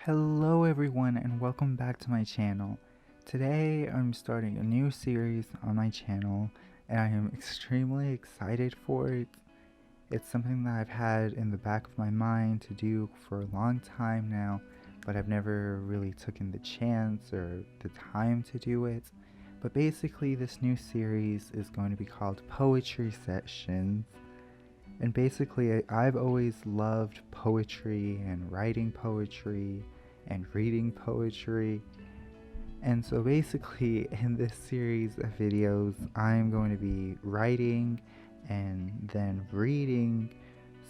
Hello everyone and welcome back to my channel. Today I'm starting a new series on my channel and I am extremely excited for it. It's something that I've had in the back of my mind to do for a long time now, but I've never really taken the chance or the time to do it. But basically this new series is going to be called Poetry Sessions. And basically I've always loved poetry and writing poetry and reading poetry. And so basically in this series of videos I'm going to be writing and then reading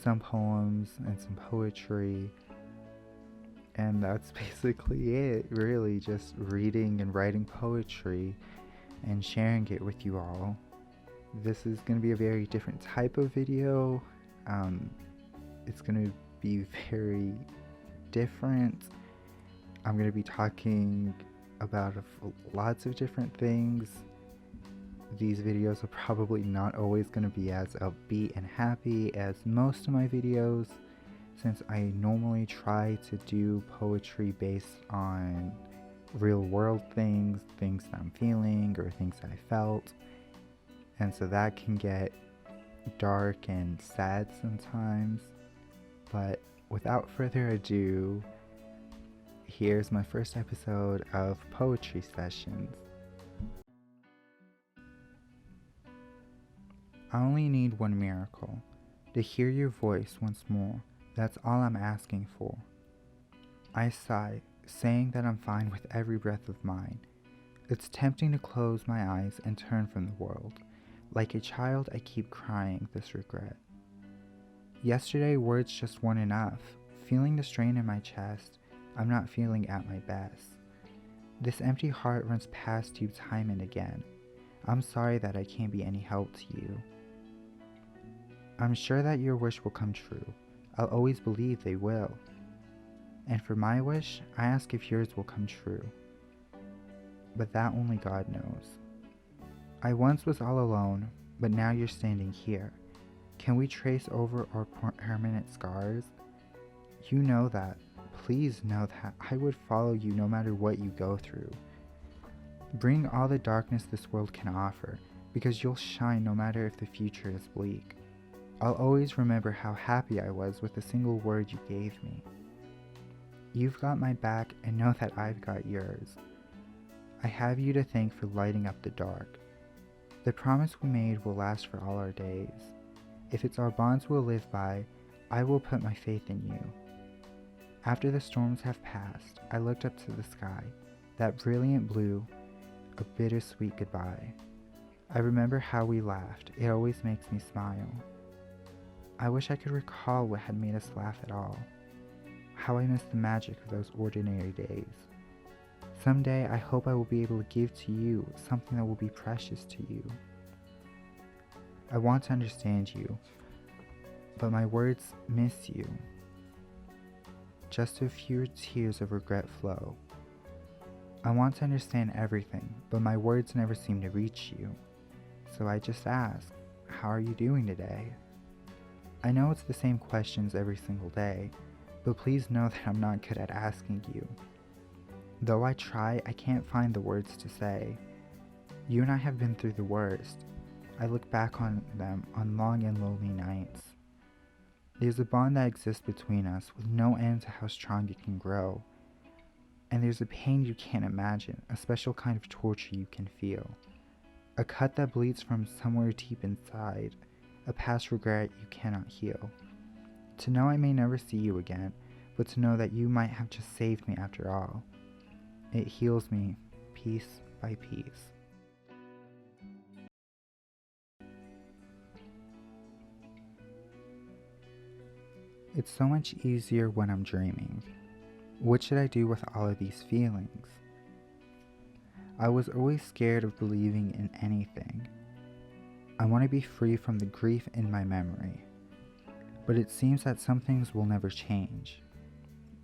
some poems and some poetry, and that's basically it, really, just reading and writing poetry and sharing it with you all. This is going to be a very different type of video. It's going to be very different. I'm going to be talking about lots of different things. These videos are probably not always going to be as upbeat and happy as most of my videos, since I normally try to do poetry based on real world things that I'm feeling or things that I felt. And so that can get dark and sad sometimes. But without further ado, here's my first episode of Poetry Sessions. I only need one miracle, to hear your voice once more. That's all I'm asking for. I sigh, saying that I'm fine with every breath of mine. It's tempting to close my eyes and turn from the world. Like a child, I keep crying this regret. Yesterday, words just weren't enough. Feeling the strain in my chest, I'm not feeling at my best. This empty heart runs past you time and again. I'm sorry that I can't be any help to you. I'm sure that your wish will come true. I'll always believe they will. And for my wish, I ask if yours will come true. But that only God knows. I once was all alone, but now you're standing here. Can we trace over our permanent scars? You know that. Please know that I would follow you no matter what you go through. Bring all the darkness this world can offer, because you'll shine no matter if the future is bleak. I'll always remember how happy I was with a single word you gave me. You've got my back and know that I've got yours. I have you to thank for lighting up the dark. The promise we made will last for all our days. If it's our bonds we'll live by, I will put my faith in you. After the storms have passed, I looked up to the sky, that brilliant blue, a bittersweet goodbye. I remember how we laughed. It always makes me smile. I wish I could recall what had made us laugh at all. How I miss the magic of those ordinary days. Someday I hope I will be able to give to you something that will be precious to you. I want to understand you, but my words miss you. Just a few tears of regret flow. I want to understand everything, but my words never seem to reach you. So I just ask, how are you doing today? I know it's the same questions every single day, but please know that I'm not good at asking you. Though I try, I can't find the words to say. You and I have been through the worst. I look back on them on long and lonely nights. There's a bond that exists between us with no end to how strong it can grow. And there's a pain you can't imagine, a special kind of torture you can feel. A cut that bleeds from somewhere deep inside, a past regret you cannot heal. To know I may never see you again, but to know that you might have just saved me after all. It heals me, piece by piece. It's so much easier when I'm dreaming. What should I do with all of these feelings? I was always scared of believing in anything. I want to be free from the grief in my memory. But it seems that some things will never change.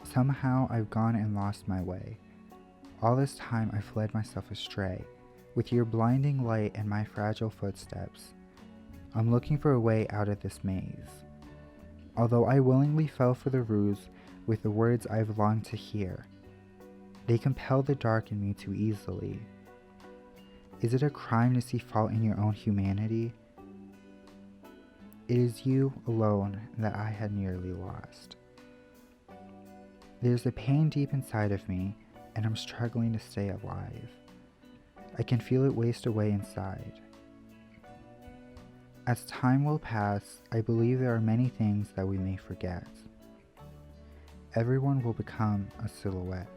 Somehow I've gone and lost my way. All this time I've led myself astray, with your blinding light and my fragile footsteps. I'm looking for a way out of this maze. Although I willingly fell for the ruse, with the words I've longed to hear. They compel the dark in me too easily. Is it a crime to see fault in your own humanity? It is you alone that I had nearly lost. There's a pain deep inside of me, and I'm struggling to stay alive. I can feel it waste away inside. As time will pass, I believe there are many things that we may forget. Everyone will become a silhouette.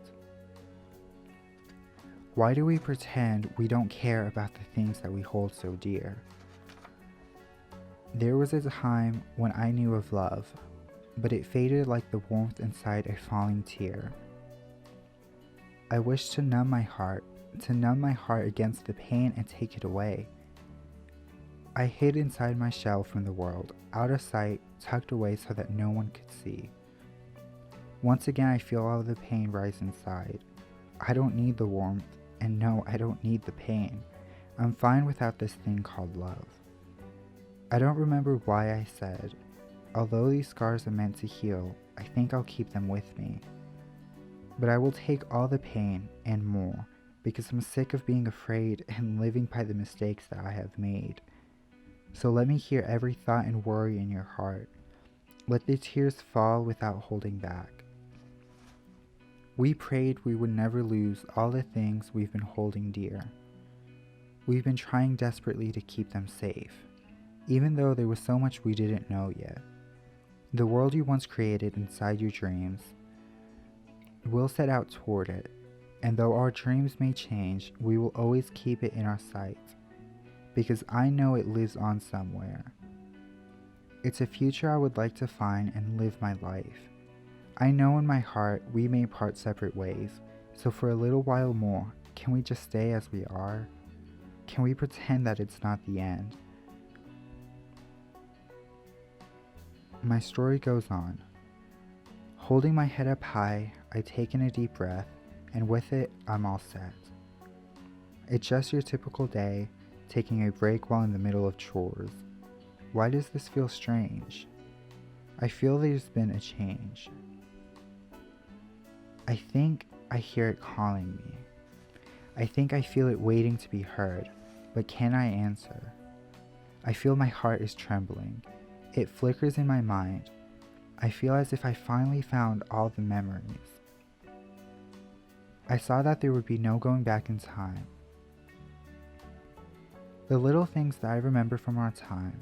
Why do we pretend we don't care about the things that we hold so dear? There was a time when I knew of love, but it faded like the warmth inside a falling tear. I wished to numb my heart against the pain and take it away. I hid inside my shell from the world, out of sight, tucked away so that no one could see. Once again I feel all the pain rise inside. I don't need the warmth, and no, I don't need the pain. I'm fine without this thing called love. I don't remember why I said, although these scars are meant to heal, I think I'll keep them with me. But I will take all the pain and more, because I'm sick of being afraid and living by the mistakes that I have made. So let me hear every thought and worry in your heart. Let the tears fall without holding back. We prayed we would never lose all the things we've been holding dear. We've been trying desperately to keep them safe, even though there was so much we didn't know yet. The world you once created inside your dreams, we'll set out toward it, and though our dreams may change, we will always keep it in our sight, because I know it lives on somewhere. It's a future I would like to find and live my life. I know in my heart we may part separate ways, so for a little while more, can we just stay as we are? Can we pretend that it's not the end? My story goes on. Holding my head up high, I take in a deep breath, and with it, I'm all set. It's just your typical day, taking a break while in the middle of chores. Why does this feel strange? I feel there's been a change. I think I hear it calling me. I think I feel it waiting to be heard, but can I answer? I feel my heart is trembling. It flickers in my mind. I feel as if I finally found all the memories. I saw that there would be no going back in time. The little things that I remember from our time.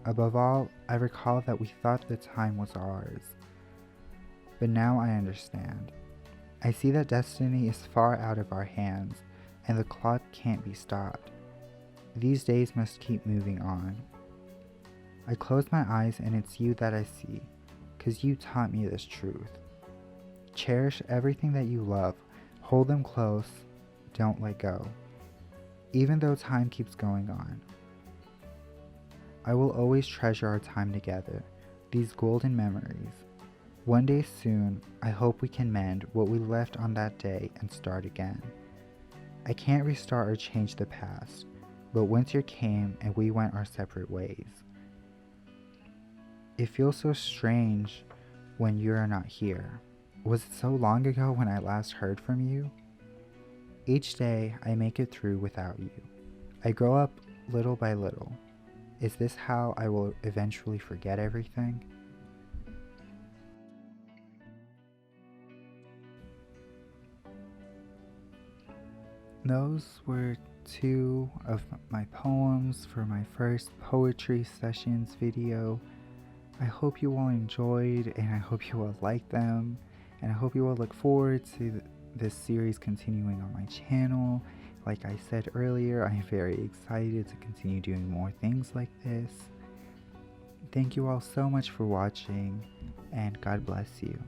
Above all, I recall that we thought the time was ours. But now I understand. I see that destiny is far out of our hands, and the clock can't be stopped. These days must keep moving on. I close my eyes and it's you that I see, 'cause you taught me this truth. Cherish everything that you love, hold them close, don't let go, even though time keeps going on. I will always treasure our time together, these golden memories. One day soon, I hope we can mend what we left on that day and start again. I can't restart or change the past, but winter came and we went our separate ways. It feels so strange when you are not here. Was it so long ago when I last heard from you? Each day I make it through without you. I grow up little by little. Is this how I will eventually forget everything? Those were two of my poems for my first poetry sessions video. I hope you all enjoyed, and I hope you all like them, and I hope you all look forward to this series continuing on my channel. Like I said earlier, I am very excited to continue doing more things like this. Thank you all so much for watching, and God bless you.